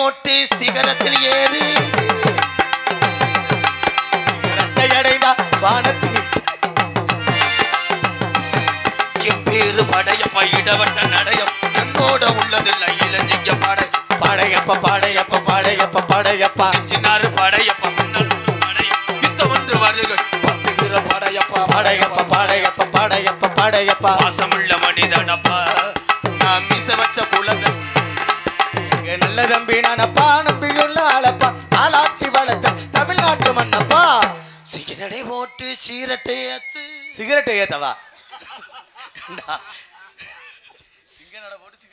போட்டு சிகரத்தில் ஏறி வானத்தில் என் பேரு படையப்பா இடவட்ட நடையம் என்னோட உள்ளதில்லை இளஞ்சிங்க பாடை பாடையப்பா பாடையப்பா பாடையப்பா பாடையப்பா சின்னாரு படையப்பா முன்னூறு படையம் யுத்தமன்று வருகை பத்துகிற படையப்பா பாடையப்பா பாடையப்பா பாடையப்பா பாடையப்பா பாசமுள்ள மனிதனப்பா நான் மிச வச்ச குழந்தை நல்ல தம்பி நானப்பா நம்பியுள்ள ஆளப்பா ஆளாட்டி வளர்த்த தமிழ்நாட்டு மண்ணப்பா சிகரடை போட்டு சீரட்டை ஏத்து சிகரெட்டை ஏத்தவா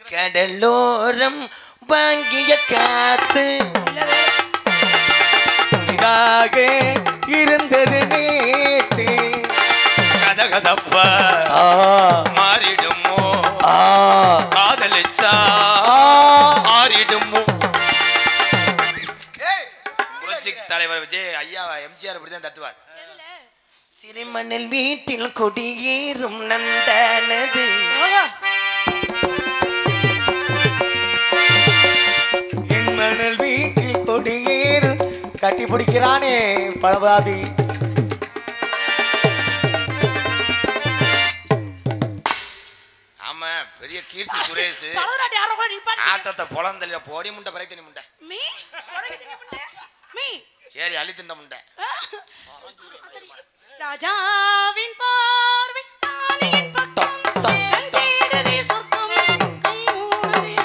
கடலோரம் வாங்கிய காத்து இதாக இருந்தது நேத்து கதகதப்பா மாறிடுமோ காதலிச்சா ஆறிடுமோ புரட்சி தலைவர் விஜய் ஐயா எம்ஜிஆர் இப்படிதான் தட்டுவார். சிறுமணல் வீட்டில் கொடியேறும் நந்தானது என் மணல் வீட்டில் கொடியேறு கட்டி பிடிக்கிறானே பழபாபி ஆமா பெரிய கீர்த்தி சுரேஷ் ஆட்டத்தை பொழந்தல போடி முண்டை பறை தண்ணி முண்டை சரி அள்ளி திண்ட முண்டை ராஜாவின் பார்வை ராணியின் பக்கம் கண்டேடதே சொர்க்கம் கை மூடுதே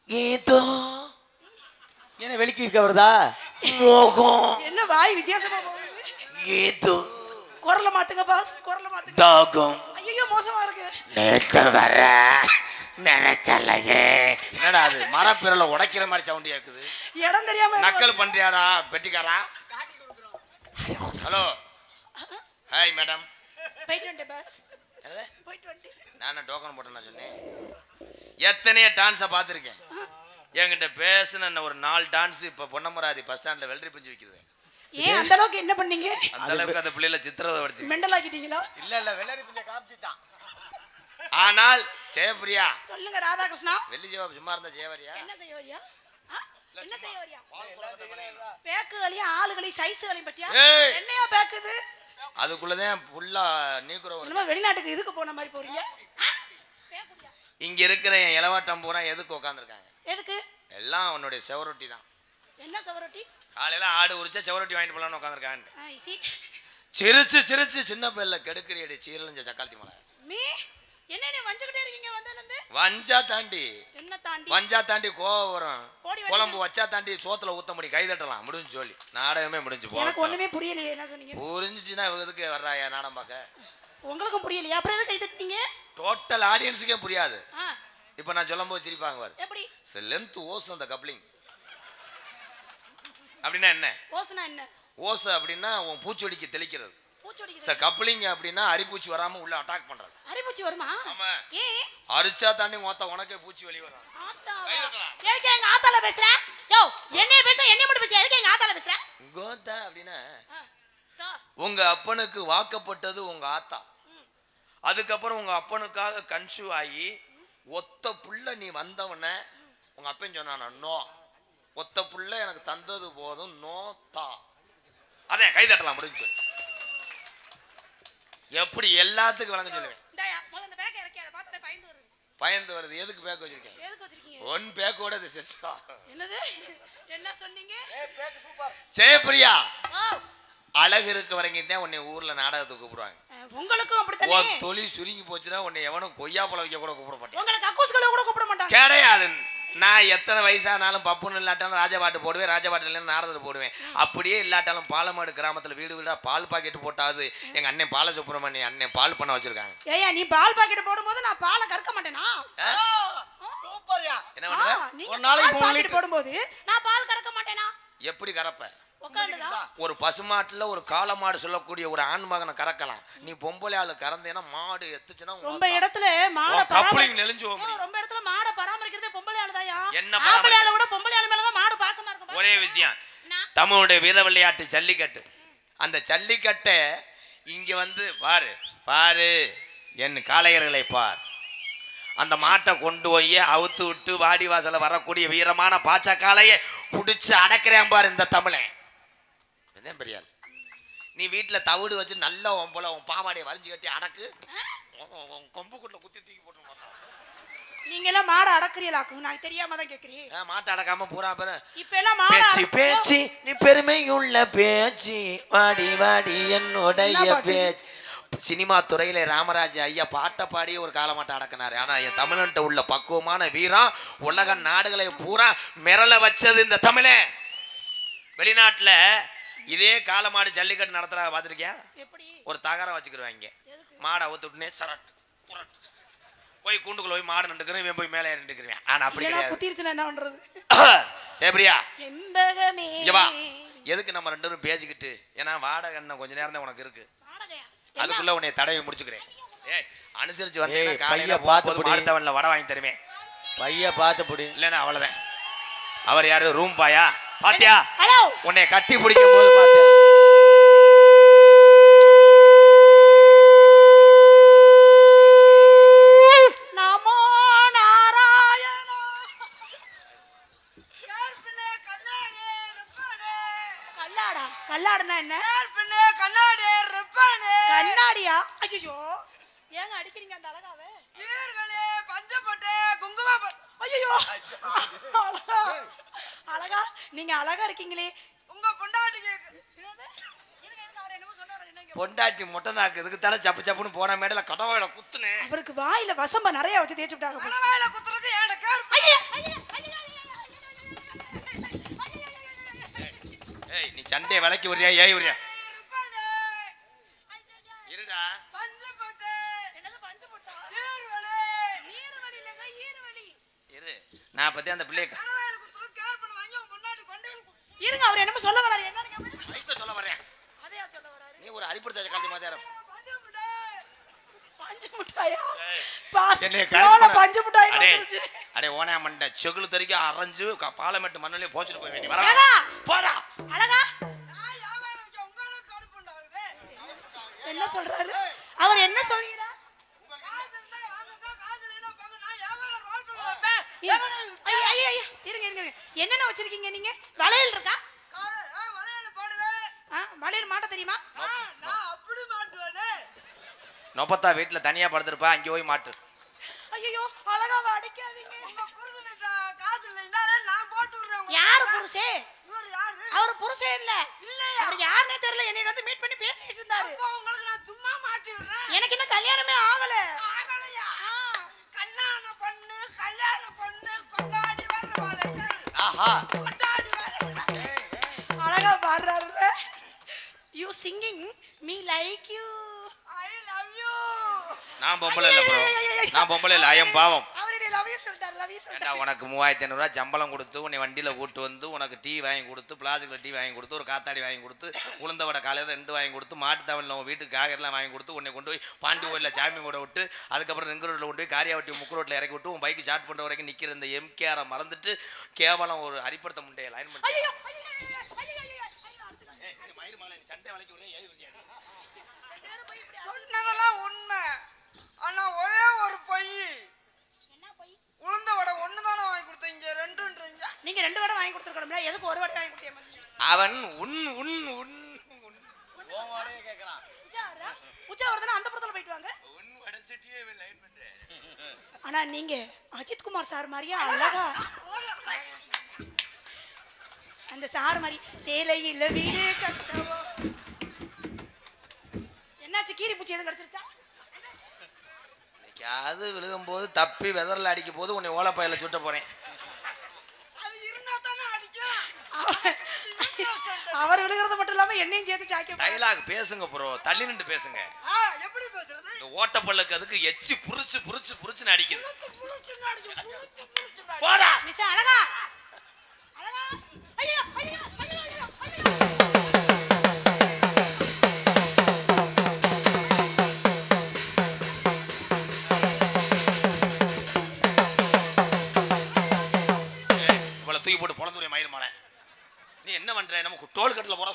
ஏதோ என்ன வெளிக்கு இருக்க வருதா மோகம் என்ன வாய் வித்தியாசமா போகுது ஏதோ குரல மாத்துங்க பாஸ் குரல மாத்துங்க தாகம் ஐயோ மோசமா இருக்கு நேற்று வர நினைக்கலையே என்னடா அது மரப்பிரல உடைக்கிற மாதிரி சவுண்ட் கேக்குது இடம் தெரியாம நக்கல் பண்றியாடா பெட்டிக்காரா ஹலோ ஹாய் மேடம் போயிட்டு வந்துட்டேன் பாஸ் போயிட்டு வந்துட்டேன் நான் டோக்கன் போட்டேன்னு சொன்னேன் எத்தனையோ டான்ஸை பார்த்துருக்கேன் என்கிட்ட பேசுன ஒரு 4 டான்ஸ் இப்போ பொன்னமராதி பஸ் ஸ்டாண்டில் வெள்ளரி பிஞ்சு விற்குது ஏன் அந்த அளவுக்கு என்ன பண்ணீங்க அந்த அளவுக்கு அந்த பிள்ளைல சித்திரவதை மெண்டல் ஆக்கிட்டீங்களா இல்ல வெள்ளரி பிஞ்ச காமிச்சிட்டான் ஆனால் ஜெயபிரியா சொல்லுங்க ராதாகிருஷ்ணா வெள்ளி ஜெவா சும்மா இருந்தா ஜெயவரியா என்ன செய்ய வரியா என்ன செய்ய வரியா பேக்குகளையும் ஆளுகளையும் சைஸ்களையும் பத்தியா என்னையா பேக்குது அதுக்குள்ளதான் ஃபுல்லா நீக்குறோம் என்னமா வெளிநாட்டுக்கு இதுக்கு போன மாதிரி போறீங்க இங்க இருக்கிற என் இளவாட்டம் பூரா எதுக்கு உட்காந்துருக்காங்க எதுக்கு எல்லாம் உன்னுடைய செவரொட்டி தான் என்ன சவரொட்டி காலையில ஆடு உரிச்சா செவரொட்டி வாங்கிட்டு போலான்னு உட்காந்துருக்காங்க சிரிச்சு சிரிச்சு சின்ன பிள்ளை கெடுக்கிறியடி சீரழிஞ்ச சக்காலத்தி மலை மீ என்ன நீ வஞ்சிக்கிட்டே இருக்கீங்க வந்ததுல வஞ்சா தாண்டி என்ன தாண்டி வஞ்சா தாண்டி கோவம் வரும் குழம்பு வச்சா தாண்டி சோத்துல ஊத்த முடி கை தட்டலாம் முடிஞ்சு சொல்லி நாடகமே முடிஞ்சு போகும் எனக்கு ஒண்ணுமே புரியலையே என்ன சொன்னீங்க புரிஞ்சுச்சுன்னா எதுக்கு வர்றாயா நாடகம் பார்க்க உங்களுக்கும் புரியலையா அப்புறம் எதுக்கு கை தட்டினீங்க டோட்டல் ஆடியன்ஸுக்கே புரியாது இப்ப நான் சொல்லும் போது சிரிப்பாங்க பாரு எப்படி லென்த் ஓஸ் அந்த கப்ளிங் அப்படின்னா என்ன ஓசனா என்ன ஓஸ் அப்படின்னா உன் பூச்சொடிக்கு தெளிக்கிறது பூச்சொடிக்கு சார் கப்ளிங் அப்படின்னா அரிப்பூச்சி வராம உள்ள அட்டாக் பண்றது அரிப்பூச்சி வருமா ஆமா ஏன் அரிச்சா தாண்டி மொத்த உனக்கே பூச்சி வெளிய வரும் எதுக்கு எங்க ஆத்தால பேசுற யோ என்னைய பேச என்னைய மட்டும் பேச எதுக்கு எங்க ஆத்தால பேசுற கோத்தா அப்படின்னா உங்க அப்பனுக்கு வாக்கப்பட்டது உங்க ஆத்தா அதுக்கப்புறம் உங்க அப்பனுக்காக கன்சூவ் ஆகி ஒத்த புள்ள நீ வந்தவன உங்க அப்பன் சொன்னானா நோ ஒத்த புள்ள எனக்கு தந்தது போதும் நோ தா அதே கை தட்டலாம் முடிஞ்சு சொல்லி எப்படி எல்லாத்துக்கும் வழங்க சொல்லுவேன் பயந்து வருது எதுக்கு பேக் வச்சிருக்கேன் ஒன் பேக்கோட என்னது என்ன சொன்னீங்க ஜெயபிரியா அழகு இருக்க வரைக்கும் தான் உன்னை ஊர்ல நாடகத்துக்கு கூப்பிடுவாங்க உங்களுக்கும் அப்படித்தான் தொழில் சுருங்கி போச்சுன்னா உன்னை எவனும் கொய்யா பழம் வைக்க கூட கூப்பிட மாட்டான் உங்களுக்கு அக்கூஸ்களை கூட கூப்பிட மாட்டாங்க கிடையாது நான் எத்தனை வயசானாலும் பப்புன்னு இல்லாட்டாலும் ராஜபாட்டு போடுவேன் ராஜபாட்டு இல்லைன்னு நாரதர் போடுவேன் அப்படியே இல்லாட்டாலும் பாலமாடு கிராமத்துல வீடு வீடா பால் பாக்கெட் போட்டாது எங்க அண்ணன் பால சுப்பிரமணிய அண்ணன் பால் பண்ண வச்சிருக்காங்க ஏயா நீ பால் பாக்கெட் போடும்போது நான் பாலை கறக்க மாட்டேனா சூப்பர்யா என்ன பண்ணுவ ஒரு நாளைக்கு பாக்கெட் போடும்போது நான் பால் கறக்க மாட்டேனா எப்படி கறப்ப உட்கார்ந்துடா ஒரு பசுமாட்டுல ஒரு காளமாடு சொல்லக்கூடிய ஒரு ஆண் மகனை கறக்கலாம் நீ பொம்பளை ஆளு கறந்தேன்னா மாடு எத்துச்சுன்னா ரொம்ப இடத்துல மாட கப்ளிங் நெளிஞ்சு ரொம்ப இடத்துல மாட பராமரிக்கிறதே பொம்பளை ஆளுதாயா என்ன ஆம்பளை ஆளு கூட பொம்பளை ஆளு மேல தான் மாடு பாசமா இருக்கும் ஒரே விஷயம் தமிழுடைய வீர விளையாட்டு ஜல்லிக்கட்டு அந்த ஜல்லிக்கட்டை இங்க வந்து பாரு பாரு, என் காளையர்களை பார். அந்த மாட்டை கொண்டு போய் அவுத்து விட்டு வாடி வாசல வரக்கூடிய வீரமான பாச்சா காளையை பிடிச்சி அடக்கிறேன் பாரு இந்த தமிழன். என்ன பெரியாள், நீ வீட்டுல தவிடு வச்சு நல்லா போல உன் பாவாடையை வரைஞ்சி கட்டி அடக்கு, கொம்பு குட்டில் குத்தி தூக்கி போட்டு. நீங்க எல்லாம் மாடை அடக்குறீங்களாக்கும், நான் தெரியாம தான் கேக்குறேன். மாட்டை அடக்காம பூரா பேரு இப்ப எல்லாம் மாடை பேச்சு பேச்சு நீ பெருமையுள்ள பேச்சு, வாடி வாடி என்னுடைய பேச்சு. சினிமா துறையில ராமராஜ் ஐயா பாட்டை பாடி ஒரு காலமாட்டை அடக்கினாரு. ஆனா என் தமிழ்கிட்ட உள்ள பக்குவமான வீரம் உலக நாடுகளை பூரா மிரள வச்சது இந்த தமிழன். வெளிநாட்டுல இதே காலமாடு ஜல்லிக்கட்டு நடத்துறா பாத்திருக்கியா? எப்படி ஒரு தகரம் வச்சுக்கிருவாங்க, மாடை ஊத்துட்டுனே சரட்டு புரட்டு போய் கூண்டுக்குள்ள போய் மாடு நின்றுக்கிறேன், இவன் போய் மேலே நின்றுக்கிறேன். ஆனா அப்படி கிடையாது. குத்திருச்சுனா என்ன பண்றது? சரியா செம்பகமே எதுக்கு நம்ம ரெண்டு பேரும் பேசிக்கிட்டு, ஏன்னா வாடகை என்ன கொஞ்ச நேரம் தான் உனக்கு இருக்கு, அதுக்குள்ள உன்னை தடவை முடிச்சுக்கிறேன். ஏய் அனுசரிச்சு வந்து காலையில பார்த்து அடுத்தவன்ல வடை வாங்கி தருவேன். பைய பார்த்து புடி, இல்லைன்னா அவ்வளவுதான். அவர் யாரு? ரூம் பாயா? பாத்தியா ஹலோ, உன்னை கட்டி பிடிக்கும் போது பாத்தியா? நமோ நாராயணா. கல்லாடா? கல்லாடுனா என்ன? கண்ணாடியா? ஐயோ ஏங்க அடிக்கிறீங்க அந்த அழகாவே? ஐயோ அழகா, நீங்க அழகா இருக்கீங்களே. உங்க பொண்டாட்டிக்கு பொண்டாட்டி முட்டை நாக்கு இதுக்கு தானே சப்பு சப்புன்னு போன மேடல கடவாயில குத்துனே. அவருக்கு வாயில வசம்ப நிறைய வச்சு தேய்ச்சு விட்டாங்க. கடவாயில குத்துறது எனக்கு. ஏய் நீ சண்டைய விலைக்கு வரியா ஏய் வரியா? இருடா. பஞ்சு போட்டு. என்னது பஞ்சு போட்டா? ஈர்வலி. ஈர்வலி இல்லங்க, ஈர்வலி. இரு. நான் பத்தி அந்த பிள்ளைய கடவாயில குத்துறது கேர் பண்ண வாங்கி உன் பொண்டாட்டி கொண்டு இருங்க, அவர் என்னமோ சொல்ல வராரு. என்னன்னு கேளுங்க. ஐத்த சொல்ல வரேன். அதையா சொல்ல வராரு? நீ ஒரு அடிபடுத்த காலி மாதிரி பஞ்சு முட்டாயா? பாஸ் என்னைய லோல பஞ்சு முட்டாய் அடே வந்துருச்சு. அடே ஓனா மண்ட செகுல தரிக்க அரைஞ்சு பாலமெட்டு மண்ணலே போச்சிட்டு போய் வேண்டி வர. அழகா போடா. அழகா நான் யாவாரம் வச்சு உங்களுக்கு கடுப்பு உண்டாகுது. என்ன சொல்றாரு அவர்? என்ன சொல்கிறார்? உங்க காசு இருந்தா வாங்குங்க, காசு இல்லைன்னா போங்க. நான் யாவாரம் ரோட்ல வைப்பேன். ஐயா ஐயா ஐயா இருங்க இருங்க. என்னென்ன வச்சிருக்கீங்க நீங்க? வளையல் இருக்கா? வளையல போடுவேன். வளையல் மாட்ட தெரியுமா? நான் அப்படி மாட்டுவேனே. நொப்பத்தா வீட்டுல தனியா படுத்திருப்பா, அங்கே போய் மாட்டு. ஐயோ அழகாவ அடிக்காதீங்க. உங்க புருஷனுக்கு காசு இல்லைன்னா நான் போட்டு விடுறேன். யாரு புருஷே? இவர் யாரு? அவர் புருஷே இல்ல. இல்லையா? அவர் யாருன்னே தெரியல. என்னை வந்து மீட் பண்ணி பேசிட்டு இருந்தாரு. அப்போ உங்களுக்கு நான் சும்மா மாட்டி விடுறேன். எனக்கு இன்னும் கல்யாணமே ஆகல. ஆகலையா? கல்யாணம் பண்ணு கொண்டாடி வர வாழைகள். ஆஹா கொண்டாடி வர. அழகா பாடுறாரு. You singing me like you. I love you. நான் பொம்பளை இல்ல ப்ரோ, நான் பொம்பளை இல்ல, ஐயம் பாவம். அவரே லவ் யூ சொல்லிட்டாரு. லவ் யூ ஏண்டா சொல்லிட்டாரு. உனக்கு 3500 ரூபாய் சம்பளம் கொடுத்து உன்னை வண்டியில கூட்டு வந்து உனக்கு டீ வாங்கி கொடுத்து, பிளாஸ்டிக்ல டீ வாங்கி கொடுத்து, ஒரு காத்தாடி வாங்கி கொடுத்து, உளுந்த வடை காலையில 2 வாங்கி கொடுத்து, மாட்டு தவணில் உன் வீட்டுக்கு காய்கறிலாம் வாங்கி கொடுத்து, உன்னை கொண்டு போய் பாண்டி கோயில சாமி கூட விட்டு, அதுக்கப்புறம் ரெங்கு ரோட்ல கொண்டு போய் காரியாவட்டி முக்கு ரோட்ல இறக்கி விட்டு, உன் பைக்கு ஸ்டார்ட் பண்ற வரைக்கும் நிக்கிற இந்த எம்கேஆரை மறந்துட்டு கேவலம் ஒரு அரிப்படுத்த முண்டைய லைன் பண்ணி. ஐயோ ஐயோ ஐயோ மயிறு மாலை சண்டை வளைக்க ஒரே ஏறி வந்தியா? சொன்னதெல்லாம் உண்மை. ஆனா ஒரே ஒரு பொய். என்ன போய் உளுந்த வடை ஒண்ணுதானே வாங்கி கொடுத்தீங்க, ரெண்டுன்றீங்க. நீங்க 2 வடை வாங்கி கொடுத்துருக்கணும்ல, எதுக்கு ஒரு வடை வாங்கி கொடுத்தீங்க? அவன் உன் உன் உன் ஓமாடே கேக்குறான். உச்சா வரதுனா அந்த படத்துல போயிட்டு வாங்க. உன் வடை சட்டியே லைன் பண்றேன். ஆனா நீங்க அஜித் குமார் சார் மாதிரியா அழகா அந்த சார் மாதிரி சேலையில வீடு கட்டவோ. என்னாச்சு? கீரி பூச்சி எதுவும் கடிச்சிருச்சா? அது விழுகும் போது தப்பி வெதர்ல அடிக்கும் போது உன்னை ஓலப்பையில சுட்ட போறேன். அது இருந்தா தானே அடிக்கும். அவர் விழுகிறது மட்டும் இல்லாம என்னையும் சேர்த்து சாக்கி. டைலாக் பேசுங்க ப்ரோ, தள்ளி நின்று பேசுங்க. எப்படி பேசுறது? இந்த ஓட்டப்பல்லுக்கு அதுக்கு எச்சி புரிச்சு புரிச்சு புரிச்சுன்னு அடிக்குது. புளுச்சுன்னு அடிக்கும். போடா மிஸ் அழகா அழகா. ஐயோ ஐயோ ஐயோ ஐயோ ஐயோ. இவ்வளவு தூக்கி போட்டு பொழந்துரிய மயிர் மாலை. நீ என்ன பண்ற? நமக்கு டோல் கட்டில போட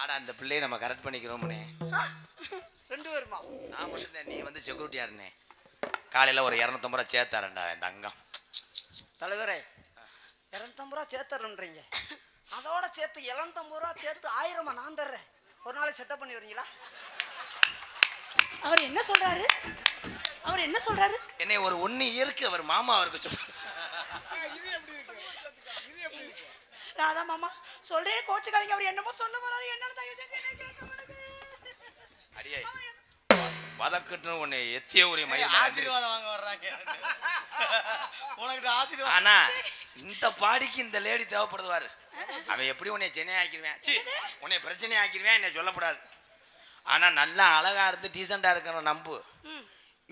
வாடா அந்த பிள்ளையை நம்ம கரெக்ட் பண்ணிக்கிறோம்னே. 2 பேருமா? நான் மட்டும் நீ வந்து செக்யூரிட்டியா இருந்தே. காலையில ஒரு 250 ரூபா சேர்த்தாரண்டா இந்த அங்கம். தலைவரே 250 ரூபா சேர்த்துறேன்றீங்க, அதோட சேர்த்து 750 ரூபா சேர்த்து 1000 நான் தர்றேன். ஒரு நாளைக்கு செட்டப் பண்ணி வரீங்களா? அவர் என்ன சொல்றாரு? அவர் என்ன சொல்றாரு? என்னை ஒரு 1 இயருக்கு அவர் மாமா அவருக்கு சொல்றாரு. ராதா மாமா சொல்றேன், கோச்சுக்காரங்க. அவர் என்னமோ சொல்ல வராரு. என்னன்னு தயவு செஞ்சு என்ன கேட்க மாட்டேங்க. அடியே வதக்கட்டுன்னு உன்னை எத்திய ஒரு மயில் ஆசீர்வாதம் வாங்க வர்றாங்க. உனக்கு ஆசீர்வாதம். ஆனா இந்த பாடிக்கு இந்த லேடி தேவைப்படுவாரு. அவன் எப்படி உன்னை சென்னை ஆக்கிடுவேன், உன்னை பிரச்சனை ஆக்கிடுவேன், என்னை சொல்லப்படாது. ஆனா நல்லா அழகா இருந்து டீசெண்டா இருக்கணும் நம்பு.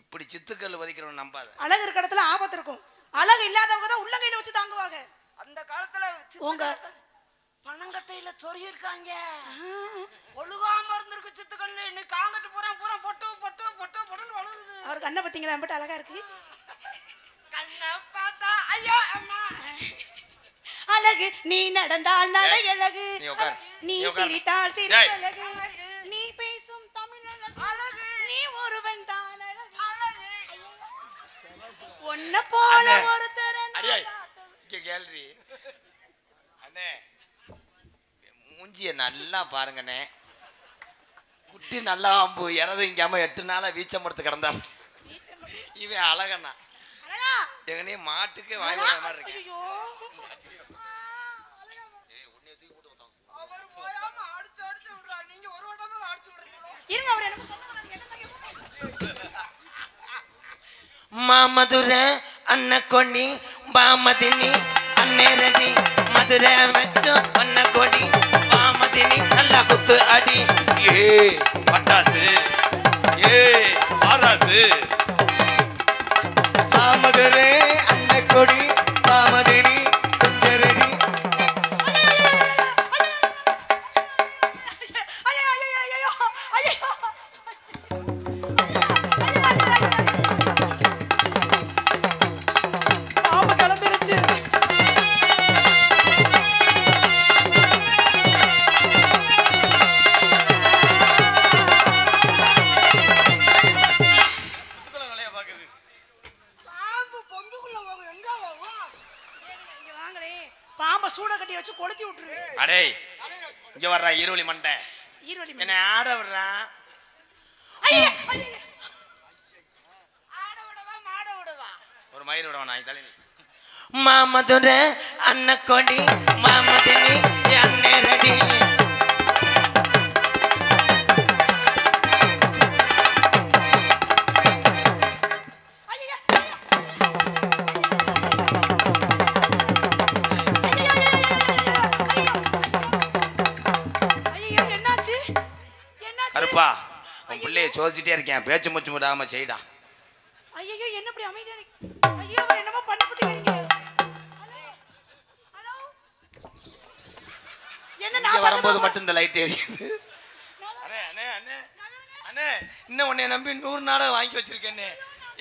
இப்படி சித்துக்கல் வதிக்கிறவன் நம்பாத. அழகு இருக்க இடத்துல ஆபத்து இருக்கும். அழகு இல்லாதவங்க தான் உள்ளங்கையில வச்சு தாங்குவாங்க. அந்த காலத்துல உங்க பணங்கட்டையில சொறி இருக்காங்க, ஒழுகாம இருந்திருக்கு சித்துக்கல்ல. இன்னைக்கு காங்கட்டு போறேன் பூரா பொட்டு பொட்டு பொட்டு பொட்டுன்னு ஒழுகுது. அவர் கண்ணை பத்தீங்களா? என்கிட்ட அழகா இருக்கு. கண்ணை பார்த்தா ஐயோ அம்மா. அழகு நீ நடந்தால் நடை அழகு, நீ உட்கார். நீ நீ உட்கார். சிரித்தால் சிரி டேய். அழகு, நீ பேசும் தமிழ் அழகு, நீ ஒருவன் தான் அழகு. ஒன்ன போல அண்ணே. ஒருத்தர் அடியே இங்க கேள்வி அண்ணே, மூஞ்சிய நல்லா பாருங்கண்ணே. குட்டி நல்லா அம்பு இறது இங்காம 8 நாளா வீச்சம்படுத்து கிடந்தா. இவன் அழகண்ணா அழகா. எங்கனே மாட்டுக்கு வாய் வர மாதிரி இருக்கு. ஐயோ அவர் போயாம அடிச்சு அடிச்சு விடுறாரு. நீங்க ஒரு வட்டமா அடிச்சு விடுறீங்க. இருங்க, அவர் என்ன சொல்றாரு? என்ன மாமதுர அன்ன கொடி பாமதினி அன்னேரடி மதுரை வச்சு அன்ன கொடி பாமதினி நல்லா குத்து அடி. ஏ பட்டாசு ஏ ஆராசு. மாமதுரை அன்ன கொடி பாமதினி குஞ்சரடி. ஐயோ ஐயோ ஐயோ ஐயோ. பாம்பு கிளம்பிருச்சு. பாம்பு பொந்துக்குள்ள போகும். எங்க போகும்? இங்க வாங்களே, பாம்பை சூட கட்டி வச்சு கொளுத்தி விட்டுரு. அடே இங்க வர்றா ஈரோலி மண்டை, ஈரோலி என்ன ஆட விடுறான். ஐயோ ஐயோ. ஆட விடவா மாட விடவா? ஒரு மயிர் விடவா நான் தலை. மாமதுர அன்ன கொடி மாமதினி அன்னேரடி. ஐயோ ஐயோ. என்னாச்சு? என்னாச்சு? கருப்பா உன் பிள்ளைய சோதிச்சுட்டே இருக்கேன், பேச்சு முச்சு விடாம செய்டா. ஐயோ என்ன இப்படி அமைதியா இருக்கு? ஐயோ அவர் என்னமோ பண்ணப்பட்டு நீங்க. Hello hello. என்ன இங்க நான் வரும்போது மட்டும் இந்த லைட் எரியுது. அண்ணே அண்ணே அண்ணே அண்ணே, இன்னும் உன்னை நம்பி 100 நாடகம் வாங்கி வச்சிருக்கேன்னு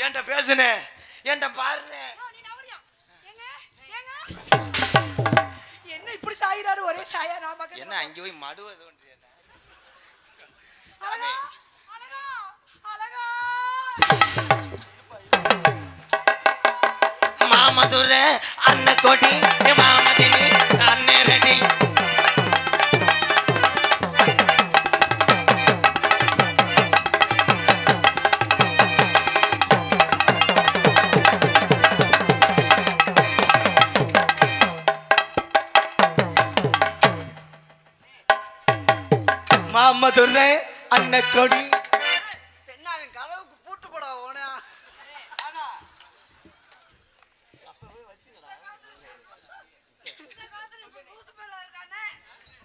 ஏன்ட்ட பேசுனே, ஏன்ட்ட பாருனே. நீ நவரியா? ஏங்க என்ன இப்படி சாயிராரு? ஒரே சாயா. நான் பக்கத்துல என்ன அங்க போய் மடுவது ஒன்றியா? அழகா அழகா அழகா. மாமதுர அன்ன கொடி மாமதினி அன்னேரடி. மாமதுரை அன்ன கொடி. பெண்ணாவின் கதவுக்கு பூட்டு போட ஓனா.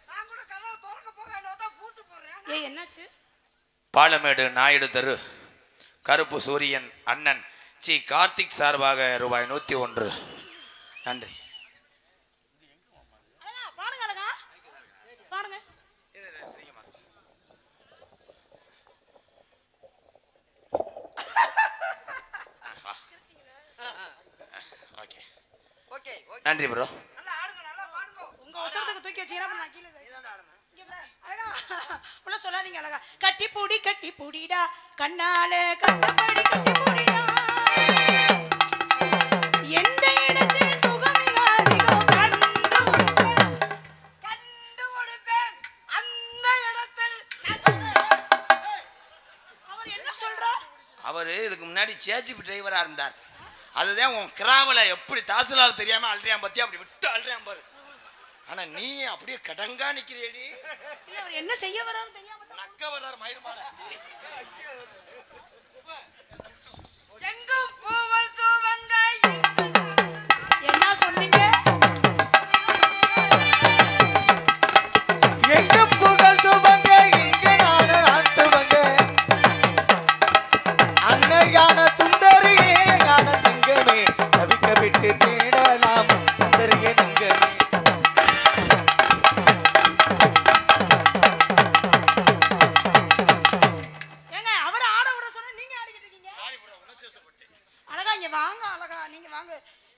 நான் கூட கதவை திறக்க போக பூட்டு போடுறேன். ஏய் என்னாச்சு? பாலமேடு நாயுடு தெரு கருப்பு சூரியன் அண்ணன் சி கார்த்திக் சார்பாக ரூபாய் 101. நன்றி. அழகா பாடுங்க. அழகா பாடுங்க. Okay okay okay. நன்றி ப்ரோ. நல்லா ஆடுங்க, நல்லா பாடுங்க. உங்க அவசரத்துக்கு தூக்கி வச்சீங்கன்னா நான் கீழே. நீ தான் ஆடணும். இங்க பாரு. அழகா கட்டி புடிடா கண்ணால கட்டப்படி கட்டி புடிடா எந்த இடத்தில் சுகமிக அதிகம் கண்டுபிடிப்பேன் அந்த இடத்தில். அவர் என்ன சொல்றார்? அவரு இதுக்கு முன்னாடி சேஜிபி டிரைவரா இருந்தார். அதுதான் உன் கிராவல எப்படி தாசிலால் தெரியாம அல்றியான் பத்தி அப்படி விட்டு அல்றியான் பாரு. ஆனா நீ அப்படியே கடங்கா நிக்கிறேடி. இல்ல அவர் என்ன செய்ய வராரு தெரியாம நக்க வராரு மயிர்மால. எங்கும் பூவல் தூவங்க என்ன சொன்னீங்க? எங்க புகழ் துவங்க இங்கே நாடு நாட்டுவங்க அன்னையான சுந்தரியே ஞான தங்கமே தவிக்க விட்டு தேடலாம் சுந்தரியே தங்கமே. ஏங்க அவரை ஆட விட சொன்னா நீங்க ஆடிக்கிட்டு இருக்கீங்க. அழகா இங்க வாங்க, அழகா நீங்க வாங்க.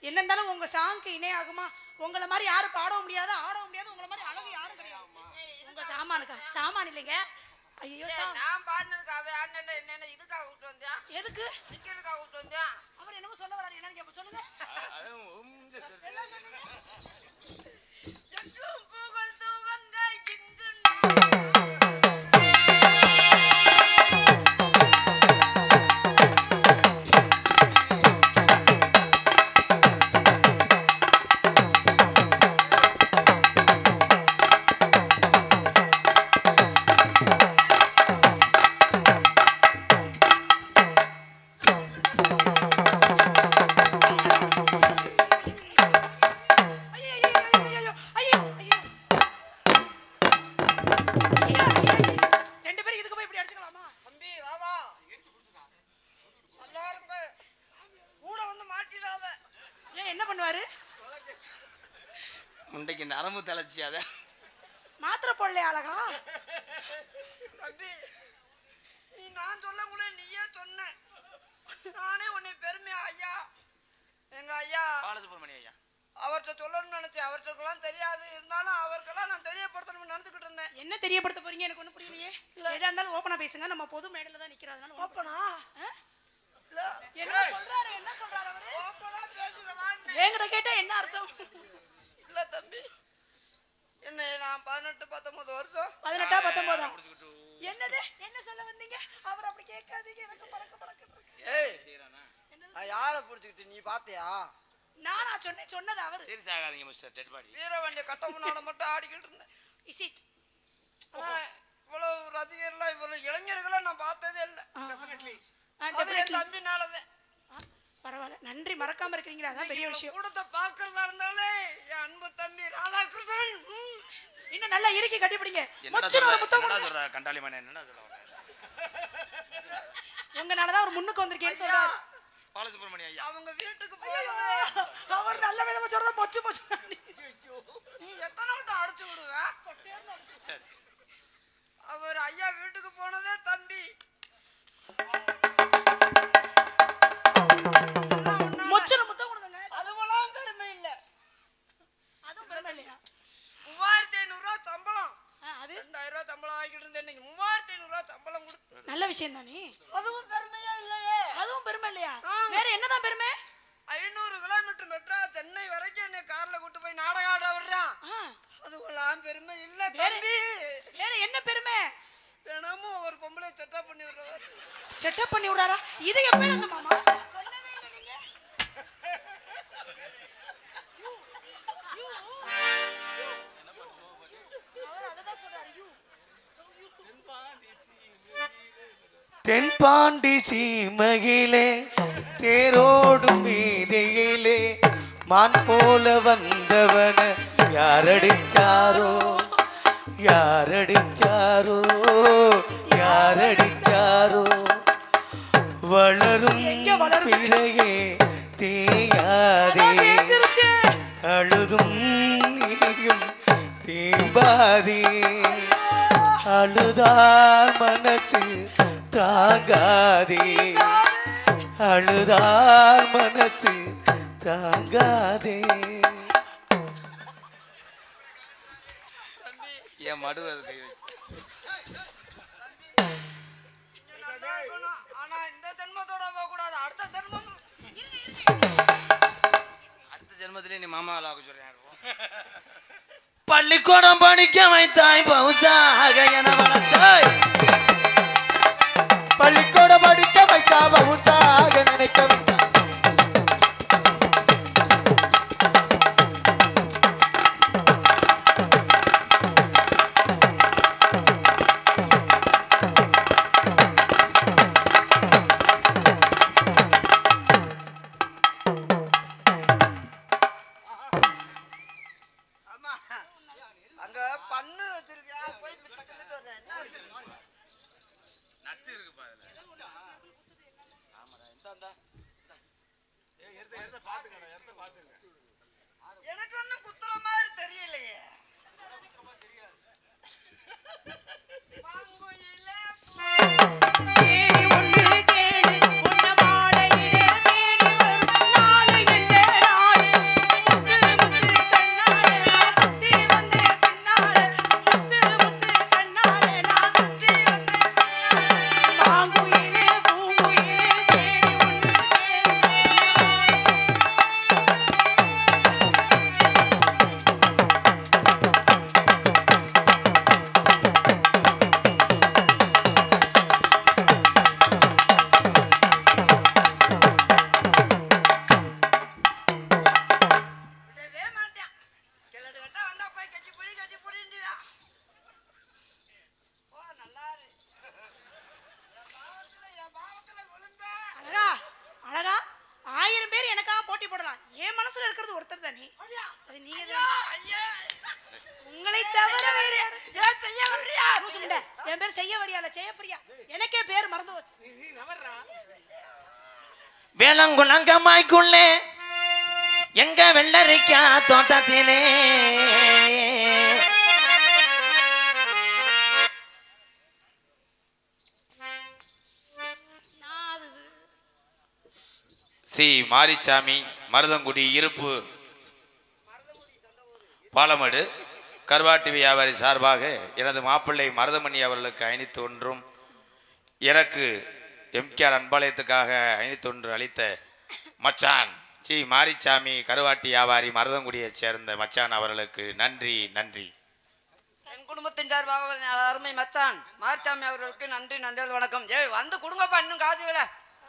என்ன இருந்தாலும் உங்க சாங்க்கு இணை ஆகுமா? உங்களை மாதிரி யாரும் பாடவும் முடியாது ஆடவும் முடியாது. உங்களை மாதிரி அழகு யாரும் கிடையாது. உங்க சாமானுக்கா சாமான் இல்லைங்க. ஐயோ நான் பாடினதுக்கு அவ ஆடின என்ன இதுக்காக கூப்பிட்டு வந்தியா? எதுக்கு நிக்கிறதுக்காக கூப்பிட்டு வந்தியா? அவர் என்னமோ சொல்ல வராரு. என்னன்னு கேப்ப சொல்லுங்க. என்ன சொன்னீங்க? எங்கும் புகழ் துவங்க இங்கு முண்டைக்கு நரம்பு தலைச்சி அத மாத்திரை போடல அழகா. தம்பி நீ நான் சொல்லக்கூட நீயே சொன்ன. நானே உன்னை பெருமையா ஐயா எங்க ஐயா பாலசுப்ரமணிய ஐயா அவர்கிட்ட சொல்லணும்னு நினைச்சேன். அவர்கிட்டலாம் தெரியாது. இருந்தாலும் அவருக்கெல்லாம் நான் தெரியப்படுத்தணும்னு நினைச்சுக்கிட்டு இருந்தேன். என்ன தெரியப்படுத்த போறீங்க? எனக்கு ஒண்ணு புரியலையே. எதா இருந்தாலும் ஓப்பனா பேசுங்க. நம்ம பொது மேடையில தான் நிக்கிறதுனால ஓப்பனா இல்ல என்ன சொல்றாரு? என்ன சொல்றாரு அவரு? ஓப்பனா பேசுறவான்னு என்கிட்ட கேட்டா என்ன அர்த்தம்? இல்ல தம்பி என்ன நான் 18-19 வருஷம் 18 19 என்னது? என்ன சொல்ல வந்தீங்க? அவர் அப்படி கேட்காதீங்க. எனக்கு பழக்க ஏய் நான் யாரை புடிச்சிக்கிட்டு நீ பாத்தியா? நானா சொன்னது அவரு. சீரியஸ் ஆகாதீங்க மிஸ்டர் டெட் பாடி. வீரவண்டிய கட்டமுன்னாட மட்டும் ஆடிக்கிட்டு இருந்தேன். Is it? இவ்வளவு ரசிகர்களா இவ்வளவு இளைஞர்களை நான் பார்த்ததே இல்லை. அது என் தம்பினாலதான். பரவாயில்ல, நன்றி. மறக்காம இருக்கிறீங்களா? அதான் பெரிய விஷயம். கூடத்தை பாக்குறதா இருந்தாலே என் அன்பு தம்பி ராதாகிருஷ்ணன் இன்னும் நல்லா இறுக்கி கட்டிப்பிடிங்க. என்னடா சொல்ற கண்டாலி மண்ணே என்னடா சொல்ற? உங்கனாலதான் ஒரு முன்னுக்கு வந்திருக்கேன்னு சொல்றாரு பாலசுப்ரமணிய ஐயா. அவங்க வீட்டுக்கு போய் அவர் நல்ல விதமா சொல்ற மொச்சு நீ எத்தனை விட்டு அடிச்சு விடுவ? அவர் ஐயா வீட்டுக்கு போனதே தம்பி மொச்சுல முத்தம் கொடுங்க. அதுவெல்லாம் பெருமை இல்ல. அதுவும் பெருமை இல்லையா? 3500 ரூபாய் சம்பளம். அது 2000 ரூபாய் சம்பளம் வாங்கிட்டு இருந்தேன். இன்னைக்கு 3500 ரூபாய் சம்பளம் கொடுத்து நல்ல விஷயம் தானே. அதுவும் பெருமையா இல்லையே. அதுவும் பெருமை இல்லையா? வேற என்னதான் பெருமை? 500 கிலோமீட்டர் மெட்ரோ சென்னை வரைக்கும் என்னை கார்ல கூட்டு போய் நாடகம் ஆட விடுறான். அதுவெல்லாம் பெருமை இல்ல தம்பி. வேற என்ன பெருமை? தினமும் ஒரு பொம்பளை செட்டப் பண்ணி விடுறாரு. செட்டப் பண்ணி விடுறாரா? இது எப்ப அந்த மாமா சொல்லவே இல்ல நீங்க. அவர் அததான் சொல்றாரு. தென்பாண்டி சீமையிலே தேரோடும் வீதியிலே மான் போல வந்தவன யாரடிச்சாரோ யாரடிச்சாரோ யாரடிச்சாரோ வளரும் பிறையே தேயாதே அழுதும் நீயும் தேம்பாதே அழுதார் மனசு தாங்காதே அழுதார் மனசு தாங்காதே. என் மடுவை கை வச்சு அடுத்த ஜென்மம் அடுத்த ஜென்மத்திலே நீ மாமா ஆக சொல்றேன். பள்ளிக்கூடம் படிக்க வைத்தாய் பவுசாக என வளர்த்தாய். பள்ளிக்கூட படிக்க வைக்காம உண்டாக நினைக்க வைத்தாய். ஆமா அங்க பண்ணு வச்சிருக்கியா போய் பிச்சு தின்னுட்டு வரேன். என்ன இருக்கு? நட்டு இருக்கு பாருங்க. ஆமாடா இந்தா எனக்கு ஒண்ணும் குத்துற மாதிரி தெரியலையே. கேளு ஒண்ணு கேளு உன்ன மாலையிலே தேடி வரும் நாளு என்ற நாளு முத்து முத்து கண்ணாலே நான் சுத்தி வந்தே பின்னாலே முத்து முத்து கண்ணாலே நான் சுத்தி வந்தே பின்னாலே மாங்குயிலே பூங்குயிலே சேரி ஒண்ணு விடவே மாட்டேன். கிழடு கட்ட வந்தா போய் கட்டி புடிண்டியா. ஓ நல்லா இரு. என் பாவத்துல விழுந்த அழகா அழகா 1000 பேர் எனக்காக போட்டி போடலாம். என் மனசுல இருக்கிறது ஒருத்தர் தானே. அது நீங்க தான். ஐயா உங்களை தவிர வேற யாரு? ஏன் செய்ய வர்றியா? லூசுண்டா. என் பேர் செய்ய வரியா இல்ல செய்யப்பரியா? எனக்கே பேர் மறந்து போச்சு. வேளங்குளங்கமாய்க்குள்ளே எங்க வெள்ளரிக்கா தோட்டத்திலே நான் அது சி மாரிச்சாமி மருதங்குடி இருப்பு பாலமடு கருவாட்டி வியாபாரி சார்பாக எனது மாப்பிள்ளை மருதமணி அவர்களுக்கு 501 எனக்கு எம்கேஆர் அன்பாலயத்துக்காக 501 அளித்த மச்சான் சி மாரிச்சாமி கருவாட்டி வியாபாரி மருதங்குடியைச் சேர்ந்த மச்சான் அவர்களுக்கு நன்றி நன்றி. என் குடும்பத்தின் சார்பாக அருமை மச்சான் மார்ச்சாமி அவர்களுக்கு நன்றி நன்றி வணக்கம். ஏய் வந்து கொடுங்கப்பா இன்னும் காசு விட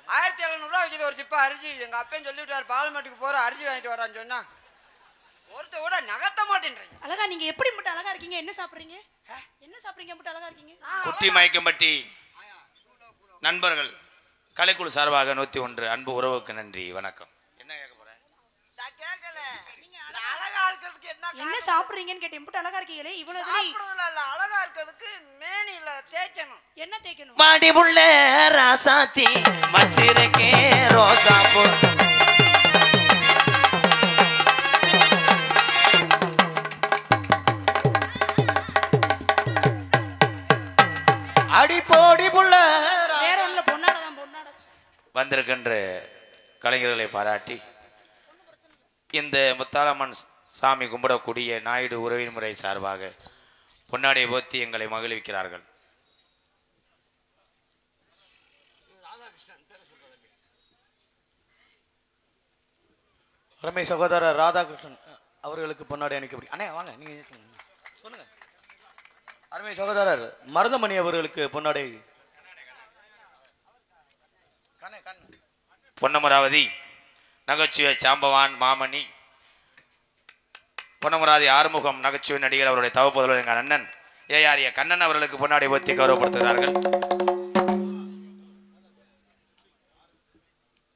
1700 ரூபா வைக்கிது ஒரு சிப்பா அரிசி. எங்க அப்பையும் சொல்லிவிட்டார் பாலமேட்டுக்கு போற அரிசி வாங்கிட்டு வரான்னு சொன்னா ஒருத்த கூட நகர்த்த மாட்டேன்றீங்க. அழகா நீங்க எப்படி மட்டும் அழகா இருக்கீங்க? என்ன சாப்பிடுறீங்க? என்ன சாப்பிடுறீங்க மட்டும் அழகா இருக்கீங்க? குட்டி மயக்கம்பட்டி நண்பர்கள் கலைக்குழு சார்பாக 101 அன்பு உறவுக்கு நன்றி வணக்கம். என்ன கேட்க போறேன்? நான் கேட்கல. நீங்க அழகா இருக்கிறதுக்கு என்ன சாப்பிடுறீங்கன்னு கேட்டேன். மட்டும் அழகா இருக்கீங்களே இவ்வளவு இதுல சாப்பிடுறதுல இல்ல அழகா இருக்கிறதுக்கு மேனில தேய்க்கணும். என்ன தேய்க்கணும்? மாடி புள்ள ராசாத்தி மச்சிருக்கே ரோசாப்பூ அடி போடி புள்ள வேற ஒண்ணுல பொன்னாடதான் பொன்னாட. வந்திருக்கின்ற கலைஞர்களை பாராட்டி இந்த முத்தாலம்மன் சாமி கும்பிடக்கூடிய நாயுடு உறவின் முறை சார்பாக பொன்னாடை போத்தி எங்களை மகிழ்விக்கிறார்கள். அருமை சகோதரர் ராதாகிருஷ்ணன் அவர்களுக்கு பொன்னாடி அணிக்கப்படி. அண்ணே வாங்க நீங்க சொல்லுங்க. அருமை சகோதரர் மருதமணி அவர்களுக்கு பொன்னாடை. பொன்னமராவதி நகைச்சுவை சாம்பவான் மாமணி பொன்னமராதி ஆறுமுகம் நகைச்சுவை நடிகர் அவருடைய தவப்புதல்வர் எங்கள் அண்ணன் ஏஆரிய கண்ணன் அவர்களுக்கு பொன்னாடை போத்தி கௌரவப்படுத்துகிறார்கள்.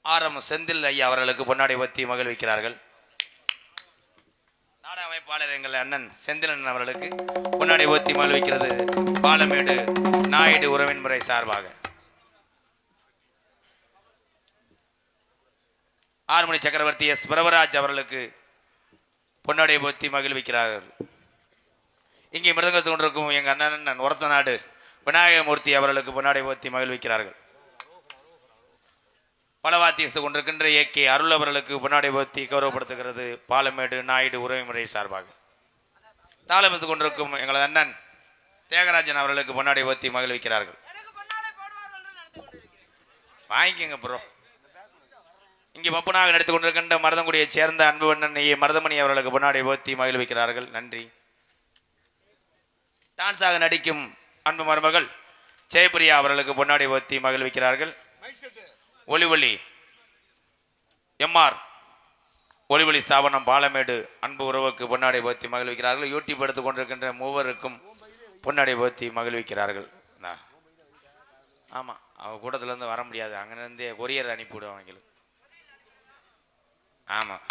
ஆரம் செந்தில் ஐயா அவர்களுக்கு பொன்னாடை போத்தி மகிழ்விக்கிறார்கள். நாடக அமைப்பாளர் எங்கள் அண்ணன் செந்திலன் அவர்களுக்கு பொன்னாடை போத்தி மகிழ்விக்கிறது பாலமேடு நாயுடு உறவின் முறை சார்பாக. 6 மணி சக்கரவர்த்தி எஸ் பிரபராஜ் அவர்களுக்கு பொன்னாடை போத்தி மகிழ்விக்கிறார்கள். இங்கே மிருதங்கத்து கொண்டிருக்கும் எங்கள் அண்ணன் ஒரத்த நாடு விநாயகமூர்த்தி அவர்களுக்கு பொன்னாடை போத்தி மகிழ்விக்கிறார்கள். பலவாத்தியஸ்து கொண்டிருக்கின்ற ஏகே அருள் அவர்களுக்கு பொன்னாடை போத்தி கௌரவப்படுத்துகிறது பாலமேடு நாயுடு உறவுமுறை சார்பாக. தாளமித்து கொண்டிருக்கும் எங்களது அண்ணன் தியாகராஜன் அவர்களுக்கு பொன்னாடை போத்தி மகிழ்விக்கிறார்கள். வாங்கிக்கங்க ப்ரோ. இங்கே பப்பனாக நடித்துக் கொண்டிருக்கின்ற மருதங்குடியைச் சேர்ந்த அன்பு அண்ணன் மருதமணி அவர்களுக்கு பொன்னாடை போர்த்தி மகிழ்விக்கிறார்கள். நன்றி. டான்ஸாக நடிக்கும் அன்பு மருமகள் ஜெயபிரியா அவர்களுக்கு பொன்னாடை போர்த்தி மகிழ்விக்கிறார்கள். ஒளிவொலி எம்ஆர் ஒளிவொலி ஸ்தாபனம் பாலமேடு அன்பு உறவுக்கு பொன்னாடை போர்த்தி மகிழ்விக்கிறார்கள். யூடியூப் எடுத்துக் கொண்டிருக்கின்ற மூவருக்கும் பொன்னாடை போர்த்தி மகிழ்விக்கிறார்கள். ஆமாம், அவங்க கூட்டத்திலேருந்து வர முடியாது, அங்கேருந்தே கொரியர் அனுப்பிவிடுவோம் அவங்களுக்கு. ஆமாம்,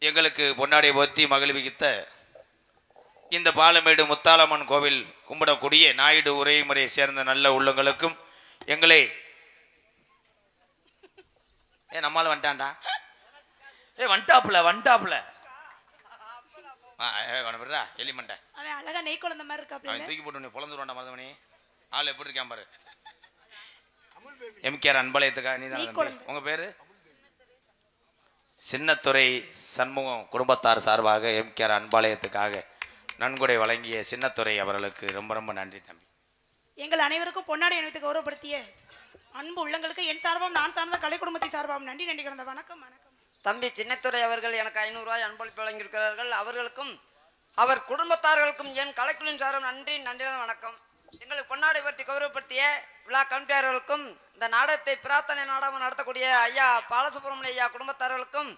எங்களுக்கு பொன்னாடை போர்த்தி மகிழ்வித்த இந்த பாலமேடு முத்தாலம்மன் கோவில் கும்பிடக்கூடிய நாயுடு உரைமுறையை சேர்ந்த நல்ல உள்ளங்களுக்கும் எங்களை நம்மால வந்துட்டான்டா வந்துட்டாப்புல எலிமண்டை அவன் அழகா நெய் குழந்த மாதிரி இருக்காப்ல. தூக்கி போட்டு பொழந்துருவான்டா மருதமணி. ஆள் எப்படி இருக்கான் பாரு. எம்கேஆர் அன்பாளையத்துக்கா நீ தான் உங்க பேரு? சின்னத்துறை சண்முகம் குடும்பத்தார் சார்பாக எம்கேஆர் அன்பாளையத்துக்காக நன்கொடை வழங்கிய சின்னத்துறை அவர்களுக்கு ரொம்ப ரொம்ப நன்றி தம்பி. எங்கள் அனைவருக்கும் பொன்னாடை அணிவித்து கௌரவப்படுத்திய அன்பு உள்ளங்களுக்கு என் சார்பாகவும் நான் சார்ந்த கலை குடும்பத்தை சார்பாகவும் நன்றி நன்றி கிடந்த வணக்கம் வணக்கம். தம்பி சின்னத்துறை அவர்கள் எனக்கு 500 ரூபாய் அன்பளிப்பு வழங்கியிருக்கிறார்கள். அவர்களுக்கும் அவர் குடும்பத்தார்களுக்கும் என் கலைக்குழுவின் சார்பாக நன்றி நன்றி வணக்கம். எங்களுக்கு பொன்னாடை பற்றி கௌரவப்படுத்திய விழா கமிட்டியாளர்களுக்கும் இந்த நாடகத்தை பிரார்த்தனை நாடகம் நடத்தக்கூடிய ஐயா பாலசுப்ரமணிய ஐயா குடும்பத்தார்களுக்கும்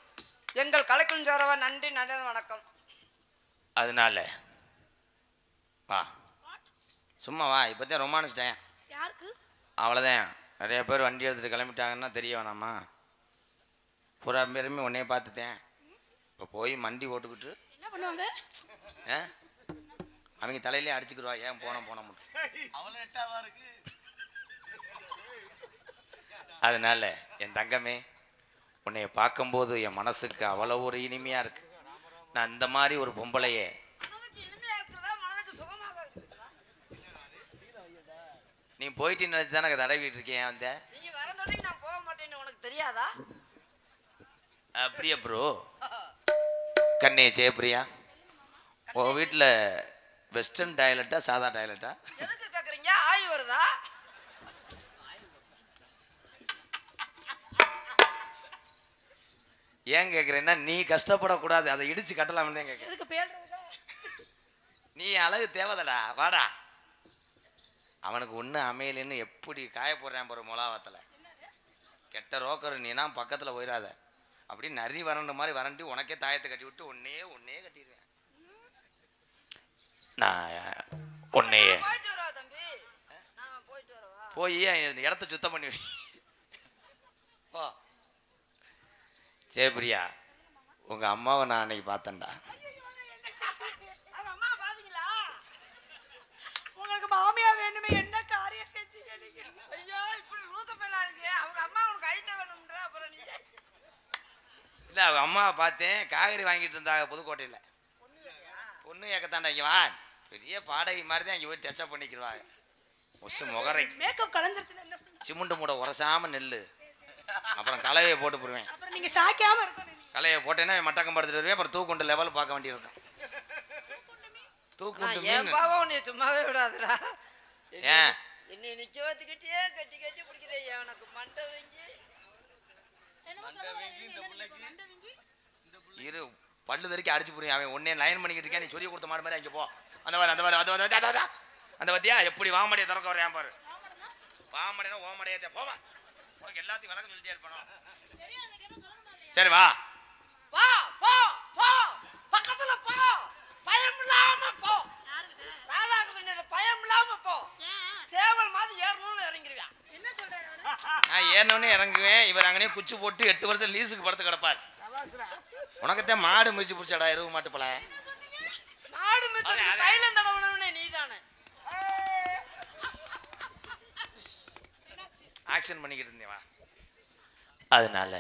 எங்கள் கலைக்குழுவின் சார்பாக நன்றி நன்றி வணக்கம். அதனால வா சும்மா வா, இப்போதான் ரொமானிச்சிட்டேன். யாருக்கு? அவ்வளோதான். நிறைய பேர் வண்டி எடுத்துகிட்டு கிளம்பிட்டாங்கன்னா தெரிய வேணாமா? பூரா பேருமே உன்னைய பார்த்துட்டேன். இப்போ போய் மண்டி ஓட்டுக்கிட்டு என்ன பண்ணுவாங்க? அவங்க தலையிலே அடிச்சுக்கிடுவா. ஏன் போன முடிச்சு. அதனால என் தங்கமே, உன்னைய பார்க்கும்போது என் மனசுக்கு அவ்வளோ ஒரு இனிமையாக இருக்கு. நான் இந்த மாதிரி ஒரு பொம்பளையே நீ போயிட்டு நினைச்சு தானே தடவிட்டு இருக்கேன். வந்த நீங்க வரதோட நான் போக மாட்டேன்னு உனக்கு தெரியாதா? அப்படியே ப்ரோ. கண்ணே ஜெயபிரியா, உங்க வீட்டில் வெஸ்டர்ன் டாய்லெட்டா சாதா டாய்லெட்டா? எதுக்கு கேக்குறீங்க? ஆய் வருதா? ஏன் கேட்குறேன்னா நீ கஷ்டப்படக்கூடாது, அதை இடிச்சு கட்டலாம்னு தான் கேட்குறேன். நீ அழகு தேவதடா, வாடா. அவனுக்கு ஒன்று அமையலன்னு எப்படி காய போடுறேன் பாரு மொளாவத்தில். கெட்ட ரோக்கர் நீனா பக்கத்தில் போயிடாத. அப்படி நரி வறண்ட மாதிரி வறண்டி உனக்கே தாயத்தை கட்டி விட்டு ஒன்னே கட்டிடுவேன் நான். ஒன்னே போய் இடத்த சுத்தம் பண்ணி ஓ ஜெயபிரியா, உங்க அம்மாவை நான் அன்னைக்கு பார்த்தேன்டா. உங்களுக்கு மாமியா வேணுமே, என்ன காரியம் செஞ்சீங்க நீங்க? ஐயோ, இப்படி ரூத பேலா இருக்கு. அவங்க அம்மா உனக்கு கைத்த வேணும்ன்ற. அப்புறம் நீ இல்லை, அவங்க அம்மாவை பார்த்தேன். காய்கறி வாங்கிட்டு இருந்தாங்க புதுக்கோட்டையில். பொண்ணு ஏக்கத்தாண்டா இங்கே வா. பெரிய பாடகை மாதிரி தான் இங்கே போய் டச்சப் பண்ணிக்கிடுவாங்க. ஒசு முகரை மேக்கப் கலந்துருச்சுன்னா என்ன? சிமெண்ட் மூட உரசாம நெல்லு. அப்புறம் கலையை போட்டு போடுவேன். அப்புறம் நீங்க சாக்கியாம இருக்கணும். கலையை போட்டேன்னா மட்டக்கம் படுத்துட்டு வருவேன். அப்புறம் தூக்குண்டு லெவல் பார்க்க வேண்டியிருக்கும். தூக்குண்டு ஏன் பாவம் உன்னை சும்மாவே விடாதுடா. ஏன் என்னை நிக்க வச்சுக்கிட்டே கட்டி பிடிக்கிறேன். எனக்கு மண்டை வெங்கி இரு பல்லு தறிக்க அடிச்சு புரியும். அவன் ஒன்னே லைன் பண்ணிக்கிட்டு இருக்கேன். நீ சொல்லி கொடுத்த மாடு மாதிரி அங்கே போ. அந்த வத்தியா எப்படி வாமடியை திறக்க வரையான் பாரு. வாமடைனா ஓமடையே போவா. உனக்கு எல்லாத்தையும் வழக்கம் சொல்லிட்டே இருப்பானோ. சரி வா வா போ போ பக்கத்துல போ. பயம் இல்லாம போ. ராதாகிருஷ்ணன் பயம் இல்லாம போ. சேவல் மாதிரி ஏறணும்னு இறங்கிடுவான். என்ன சொல்றாரு அவரு? நான் ஏறணும்னு இறங்குவேன். இவர் அங்கனே குச்சி போட்டு 8 வருஷம் லீஸுக்கு படுத்து கிடப்பார். உனக்குத்தான் மாடு மிதிச்சு பிடிச்சாடா எருவு மாட்டு போல. மாடு மிதிச்சு தைலம் தடவணும்னே நீதானே ஆக்ஷன் பண்ணிக்கிட்டு இருந்தேவா. அதனால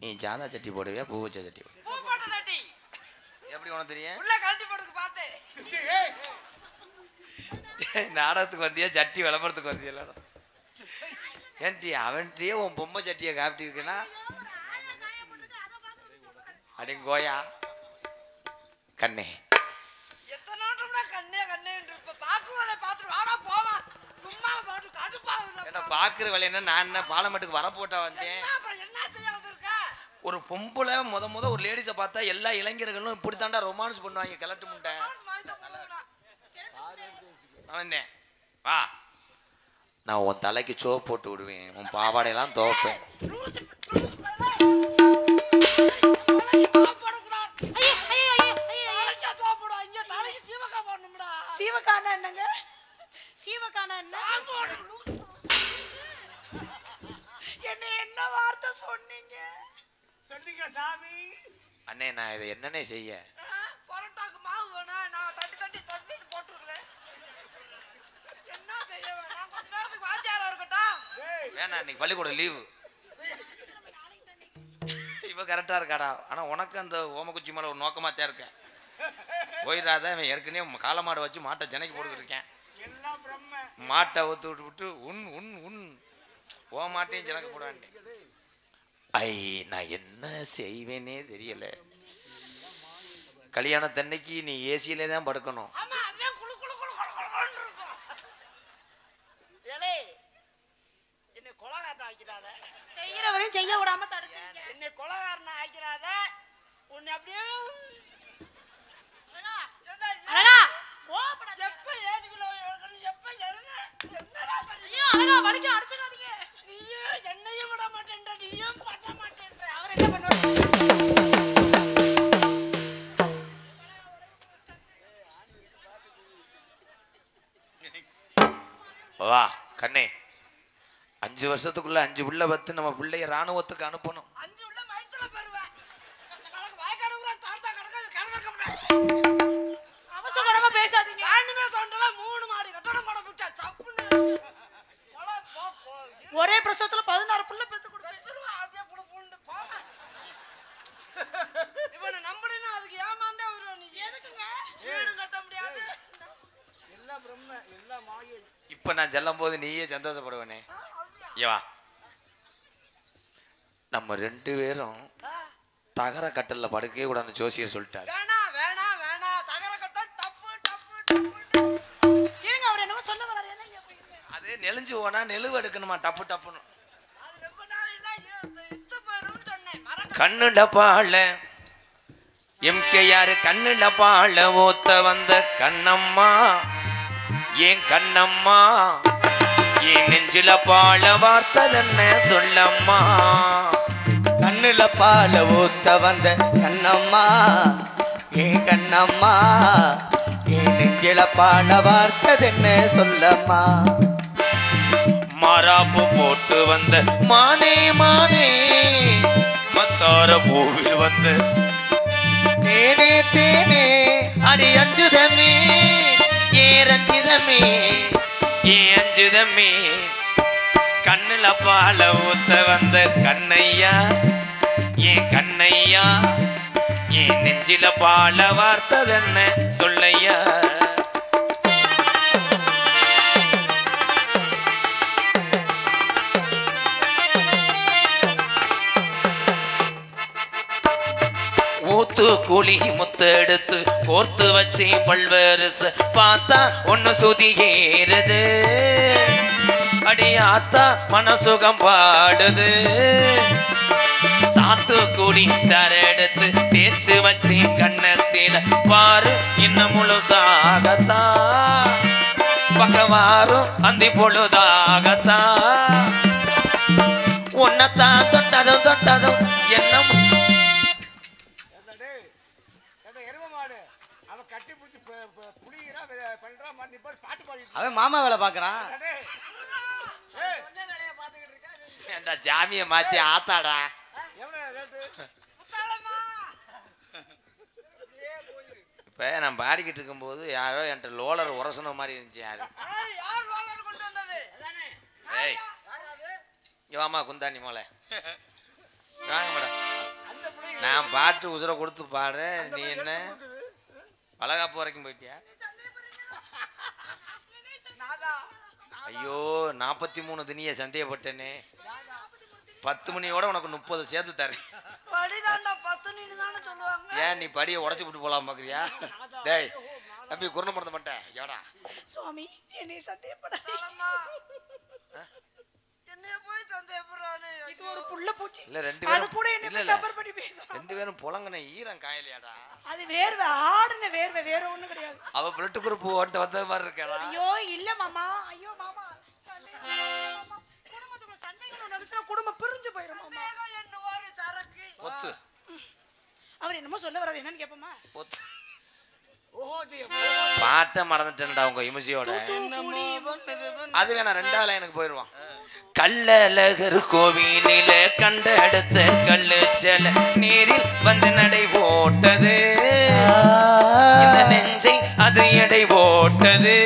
நீ ஜாதா சட்டி போடுவியா பூ வச்ச சட்டி போடு? பூ போட்ட சட்டி. எப்படி உனக்கு தெரியும்? உள்ள கழட்டி போடுக்கு பார்த்தேன். நாடகத்துக்கு வந்தியா சட்டி விளம்பரத்துக்கு வந்தியா? எல்லாரும் ஏன்டி அவன்கிட்டயே உன் பொம்மை சட்டியை காப்பிட்டு இருக்குன்னா அடிங்கோயா கண்ணே. எத்தனை நாட்டம்னா கண்ணே கண்ணே பாக்குறத பாத்துட்டு வாடா போவா சும்மா பாட்டு கடுப்பாவுல என்ன பாக்குற வேலை என்ன நான் என்ன பாலமேட்டுக்கு வர போட்டா வந்தேன் என்ன செய்ய வந்திருக்க ஒரு பொம்பளை முத ஒரு லேடிஸை பார்த்தா எல்லா இளைஞர்களும் இப்படி தாண்டா ரொமான்ஸ் பண்ணுவாங்க கிளட்டு முட்டை வந்தேன் வா நான் உன் தலைக்கு சோப்பு போட்டு விடுவேன் உன் பாவாடையெல்லாம் துவைப்பேன் சீவக்கான என்னங்க சீவக்கான என்ன என்ன வார்த்தை சொன்னீங்க சாமி அண்ணே நான் இதை என்னன்னே செய்ய பரோட்டாக்கு மாவு வேணா நான் தட்டி போட்டு விடுறேன் என்ன செய்ய வேணாம் கொஞ்ச நேரத்துக்கு வாத்தியாரா இருக்கட்டும் வேணா இன்னைக்கு பள்ளிக்கூடம் லீவு இப்ப கரெக்டா இருக்காடா ஆனா உனக்கு அந்த ஓமக்குச்சி மேல ஒரு நோக்கமாத்தான் இருக்கேன் போயிடாத அவன் ஏற்கனவே காளை மாடை வச்சு மாட்டை ஜனைக்கு போட்டுக்கிட்டு இருக்கேன் மாட்டை ஊத்து விட்டு உன் உன் உன் ஓ மாட்டையும் ஜனக்கு போடாண்டே ஐ நான் என்ன செய்வேனே தெரியல கல்யாணத்தன்னைக்கு நீ ஏசியிலே தான் படுக்கணும் ஆமா அதான் குளு குளு குளு குளு குளுன்னு இருக்கும் ஏலே என்னை கொலகாரனா ஆக்கிடாத செய்யறவரையும் செய்ய விடாம தடுத்தீங்க என்னை கொலகாரனா ஆக்கிடாத உன்னை அப்படியே அழகா கோபப்படாத எப்ப ஏஜுக்குள்ள எப்ப என்னடா ஐயோ அழகா வலிக்க அடிச்சுக்காதீங்க நீயும் என்னையும் விட மாட்டேன்ற நீயும் பண்ண மாட்டேன்ற அவர் என்ன பண்ணுவாரு வா கண்ணே 5 வருஷத்துக்குள்ள 5 பிள்ளை பத்து நம்ம பிள்ளைய ராணுவத்துக்கு அனுப்பணும் 5 உள்ள மைத்துல பெறுவேன் எனக்கு வாய்க்காடு ஊரா தார்த்தா கடக்க அவசரமா பேசாதீங்க ஆண்டுமே தோண்டல 3 மாடி கட்டடம் படம் விட்டா சப்புன்னு கொல போ ஒரே பிரசவத்துல 16 புள்ள பெத்து கொடுத்து பெத்துருவா அப்படியே குடுப்புன்னு போமா இவனை நம்புறேன்னா அதுக்கு ஏமாந்தே வருவ நீ எதுக்குங்க வீடு கட்ட முடியாது எல்லாம் பிரம்ம எல்லாம் மாயை இப்ப நான் செல்லும் போது நீயே சந்தோஷப்படுவனே ஏவா நம்ம 2 பேரும் தகர கட்டல்ல படுக்கவே கூடாதுன்னு ஜோசியர் சொல்லிட்டாரு வேணா தகர கட்ட டப்பு இருங்க அவர் என்னமோ சொல்ல வராரு என்னங்க போயிங்க அதே நெளிஞ்சு போனா நெழுவு எடுக்கணுமா டப்பு டப்புன்னு அது ரொம்ப நாள் இல்ல இத்து போயிரும் சொன்னேன் மறக்க கண்ணுட பாழ எம்கேஆர் கண்ணுட பாழ ஓத்த வந்த கண்ணம்மா ஏன் கண்ணம்மா ஏன் நெஞ்சில பாழ வார்த்ததென்ன சொல்லம்மா கண்ணுல பால ஊத்த வந்த கண்ணம்மா ஏ கண்ணம்மா ஏ நெஞ்சில பால வார்த்ததென்ன சொல்லம்மா மாறாப்பு போட்டு வந்த மானே மானே மத்தார பூவில் வந்த தேனே தேனே அடி அஞ்சுதமே ஏ ரஞ்சிதமே ஏ அஞ்சுதமே கண்ணுல பால ஊத்த வந்த கண்ணையா ஏன் கண்ணையா ஏன் நெஞ்சில பால வார்த்ததென்ன சொல்லையா ஊத்து கூலி முத்து எடுத்து கோர்த்து வச்சு பல்வேறு பார்த்தா ஒன்னு சுதி ஏறுது அடியாத்தா மனசுகம் பாடுது சாத்து கூடி சரெடுத்து தேய்ச்சு வச்சு கண்ணத்தில பாரு இன்னும் முழுசாகத்தா பக்கவாரும் அந்தி பொழுதாகத்தா உன்னத்தான் தொட்டதும் என்ன எரும மாடு அவன் கட்டி பிடிச்சி புளிகிறா பண்றா மாட்டி பாட்டு பாடி அவன் மாமா வேலை பாக்குறான் ஏண்டா ஜாமிய மாத்தி ஆத்தாடா இப்ப நான் பாடிக்கிட்டு இருக்கும்போது யாரோ என்கிட்ட லோலர் உரசன மாதிரி இருந்துச்சு யாரு யார் வாளர் கொண்டு வந்தது ஏய் இவாமா குந்தாணி மோளை வாங்க மேடம் நான் பாட்டு உசுர கொடுத்து பாடுறேன் நீ என்ன வளகாப்பு வரைக்கும் போயிட்டியா ஐயோ 43 தினிய சந்தேகப்பட்டேனே 10 மணியோட உனக்கு 30 சேர்த்து தரேன் படிதாண்டா 10 நீ தானே சொல்லுவாங்க ஏன் நீ படியை உடச்சு விட்டு போலாம் பாக்குறியா டேய் தம்பி குருண மறந்த மாட்டேன் எவடா சுவாமி என்னை சந்தேகப்படாதீங்க. தாளம்மா. என்னைய போய் சந்தேகப்படுறானே. இது ஒரு புள்ள பூச்சி. இல்ல ரெண்டு அது பேரும் கூட என்ன இல்ல இல்ல கம்பேர் பண்ணி பேசுறான். ரெண்டு பேரும் புலங்கன ஈரம் காயலையாடா அது வேர்வை ஆடுன வேர்வை வேற ஒண்ணும் கிடையாது. அவ பிளட் குரூப் ஓட்ட வந்த மாதிரி இருக்கடா ஐயோ இல்ல மாமா ஐயோ மாமா சந்தேகம் மாமா குடும்பத்துக்குள்ள சந்தேகம் ஒண்ணு வந்துச்சுன்னா குடும்பம் பிரிஞ்சு போயிரும் மாமா. என்ன ஒரு சரக்கு. ஒத்து அவர் என்னமோ சொல்ல வராது என்னன்னு கேப்போமா? ஒத்து ஓஹோ பாட்ட மறந்துட்டேன்டா உங்க இமுசியோட அது வேணா ரெண்டாவது எனக்கு போயிடுவான் கள்ளழகர் கோவிலில கண்டெடுத்த கல்லு செல நீரில் வந்து நடை போட்டது இந்த நெஞ்சை அது எடை போட்டது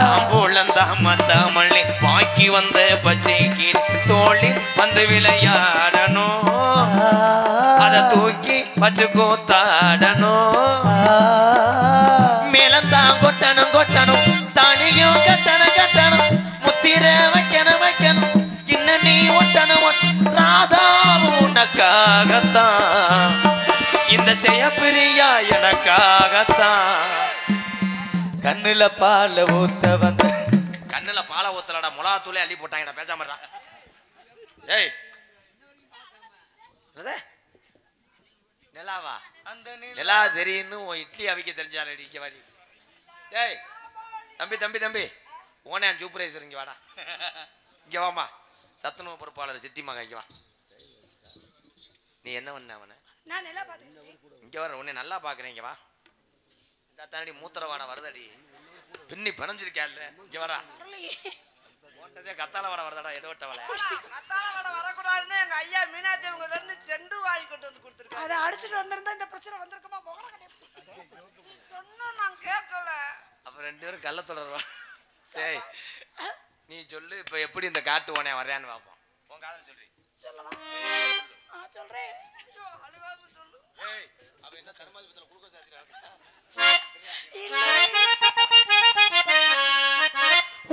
தாம்பூலந்தாமத்தாமள்ளி பாக்கி வந்த பச்சை கீழ் தோளில் வந்து விளையாடணும் அதை தூக்கி வச்சு கூத்தாடணும் மேலந்தான் கொட்டணும் கொட்டணும் தானியும் கட்டணும் கட்டணும் முத்திர வைக்கணும் வைக்கணும் இன்னும் நீ ஒட்டணும் ராதா உனக்காகத்தான் இந்த ஜெயப்பிரியா எனக்காகத்தான் கண்ணுல பால ஊத்த வந்த கண்ணுல பால ஊத்தலடா முளாத்தூளே அள்ளி போட்டாங்கடா பேசாமடா ஏய் நிலாவா அந்த நிலா தெரியுன்னு உன் இட்லி அவிக்க தெரிஞ்சால இடிக்க வாடி டேய் தம்பி தம்பி தம்பி ஓனே சூப்பர்வைசர் இங்க வாடா இங்க வாமா சத்துணவு பொறுப்பாளர் சித்தி மகன் இங்க வா நீ என்ன பண்ண அவனை நான் நல்லா பாத்தேன். இங்க வர உன்னை நல்லா பாக்குறேன் இங்க வா இந்த தாண்டி மூத்திரவாடை வருதடி பின்னி பிணைஞ்சிருக்கேன்ல இங்க வரா ஓட்டதே கத்தால வாடை வருதாடா எடவட்டவளை கத்தால வடை வரக்கூடாதுன்னு எங்க ஐயா மீனாட்சி அவங்க ரெண்டு செண்டு வாங்கி கொண்டு வந்து கொடுத்துருக்காங்க. அதை அடிச்சிட்டு வந்திருந்தா இந்த பிரச்சனை வந்திருக்குமா? சொன்னா நான் கேட்கல. அப்ப ரெண்டு பேரும் கள்ள தொடர்வா சரி நீ சொல்லு இப்ப எப்படி இந்த காட்டு ஓனே வர்றான்னு பாப்போம் உன் காதல் சொல்றி சொல்லவா? சொல்றேன். ஐயோ, அழுகாம சொல்லு. ஏய் அவ என்ன தர்மாதிபத்தில குளுக்க சாத்திரா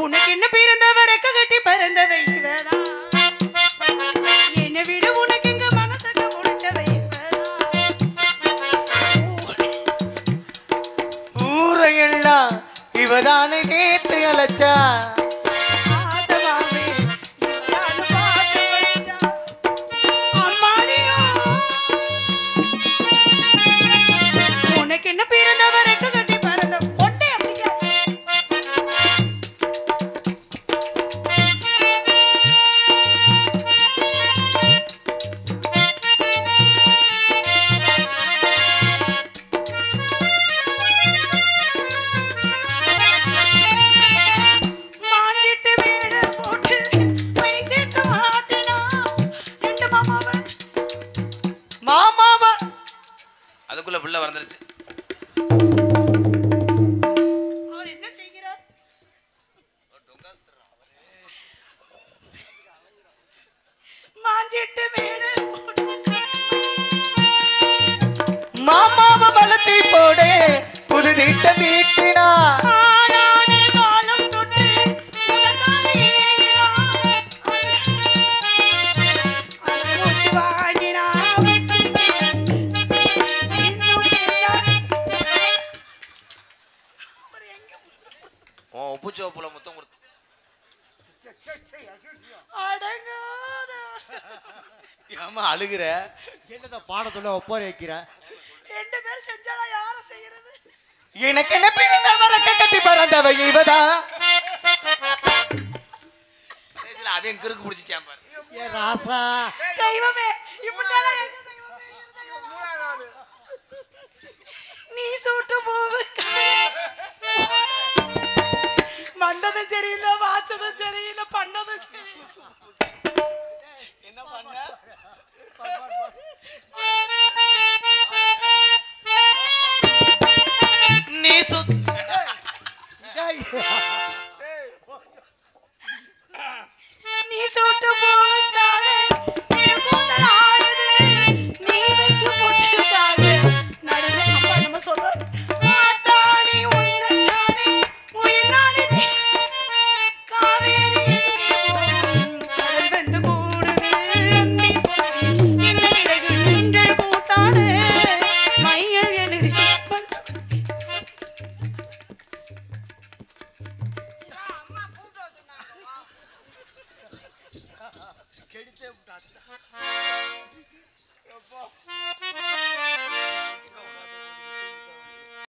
உனக்கு என்ன பிறந்தவ ரெக்க கட்டி பறந்தவ இவதான் என்னை விட உனக்கு எங்க மனசுக்கு முடிச்சவ ஊரையெல்லாம் இவதானே நேத்து அழைச்சா ஆசமாவே இவதானு பாட்டு படிச்சா அம்மாடியோ உனக்கு என்ன பிறந்தவ ரெக்க கட்டி பறந்த கொண்டே அப்படிங்க மாஞ்சிட்டு வீடு போட்டு பைசிட்டு மாட்டினா ரெண்டு மாமாவ அதுக்குள்ள புள்ள வளர்ந்துருச்சு அவர் என்ன செய்கிறார்? மாஞ்சிட்டு வீடு மாமாவ வளர்த்தி போடே புது திட்டம் தீட்டினா ஆனானே காலம் தொட்டு உனக்காக ஏங்கினான். அது மூச்சு வாங்கினா வச்சுக்கிட்டு இன்னும் எல்லாம் அவர் எங்க உன் உப்பு சோப்புல முத்தம் கொடுத்து அடங்காத ஏமா அழுகுற என்னத பாடத்துல ஒப்பாரி வைக்கிற ரெண்டு பேரும் செஞ்சாலும் யாரை செய்யறது? எனக்கு என்ன பிறந்தவ ரெக்க கட்டி பறந்தவ இவதா கடைசியில அவன் கிறுக்கு பிடிச்சிட்டான் பாரு ஏ ராசா தெய்வமே இப்படிலாம்